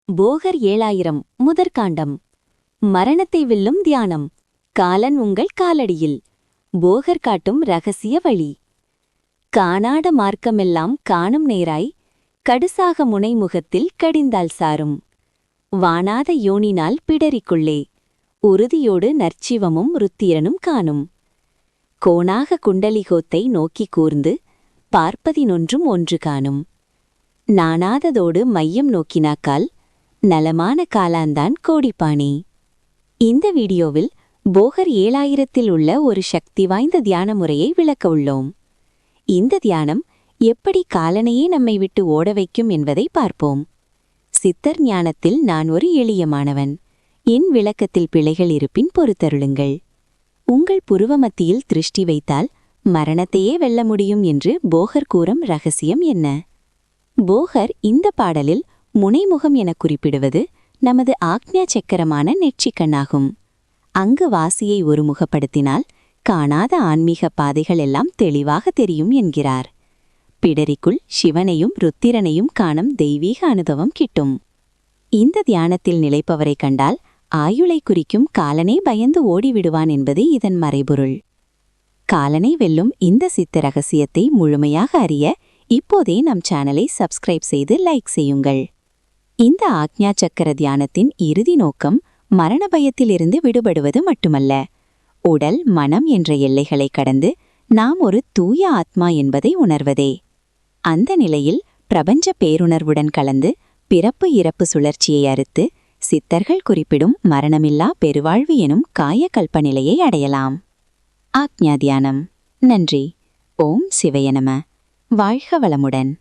போகர் 7000 முதற்காண்டம். மரணத்தை வெல்லும் தியானம். காலன் உங்கள் காலடியில். போகர் காட்டும் ரகசிய வழி. காணாட மார்க்கமெல்லாம் காணும் நேராய், கடுசாக முனைமுகத்தில் கடிந்தால் சாரும். வானாத யோனினால் பிடரிக்குள்ளே, உறுதியோடு நற்சிவமும் ருத்திரனும் காணும். கோணாக குண்டலிகோத்தை நோக்கிக் கூர்ந்து, பார்ப்பதினொன்றும் ஒன்று காணும். நானாததோடு மையம் நோக்கினாக்கால், நலமான காலாந்தான் கோடிப்பானே. இந்த வீடியோவில் போகர் 7000 உள்ள ஒரு சக்தி வாய்ந்த தியான முறையை விளக்க உள்ளோம். இந்த தியானம் எப்படி காலனையே நம்மை விட்டு ஓட வைக்கும் என்பதை பார்ப்போம். சித்தர் ஞானத்தில் நான் ஒரு எளிய மாணவன். என் விளக்கத்தில் பிழைகள் இருப்பின் பொறுத்தருளுங்கள். உங்கள் புருவமத்தியில் திருஷ்டி வைத்தால் மரணத்தையே வெல்ல முடியும் என்று போகர் கூறும் ரகசியம் என்ன? போகர் இந்த பாடலில் முனைமுகம் என குறிப்பிடுவது நமது ஆக்ஞா சக்கரமான நெற்றிக்கண்ணாகும். அங்கு வாசியை ஒருமுகப்படுத்தினால் காணாத ஆன்மீக பாதைகள் எல்லாம் தெளிவாக தெரியும் என்கிறார். பிடரிக்குள் சிவனையும் ருத்திரனையும் காணும் தெய்வீக அனுபவம் கிட்டும். இந்த தியானத்தில் நிலைப்பவரை கண்டால் ஆயுளை குறிக்கும் காலனே பயந்து ஓடிவிடுவான் என்பது இதன் மறைபொருள். காலனை வெல்லும் இந்த சித்த ரகசியத்தை முழுமையாக அறிய இப்போதே நம் சேனலை சப்ஸ்கிரைப் செய்து லைக் செய்யுங்கள். இந்த ஆக்ஞா சக்கர தியானத்தின் இறுதி நோக்கம் மரண பயத்திலிருந்து விடுபடுவது மட்டுமல்ல, உடல் மனம் என்ற எல்லைகளை கடந்து நாம் ஒரு தூய ஆத்மா என்பதை உணர்வதே. அந்த நிலையில் பிரபஞ்ச பேருணர்வுடன் கலந்து பிறப்பு இறப்பு சுழற்சியை அறுத்து சித்தர்கள் குறிப்பிடும் மரணமில்லா பெருவாழ்வு எனும் காயகல்ப நிலையை அடையலாம். ஆக்ஞா தியானம். நன்றி. ஓம் சிவய நம. வாழ்க வளமுடன்.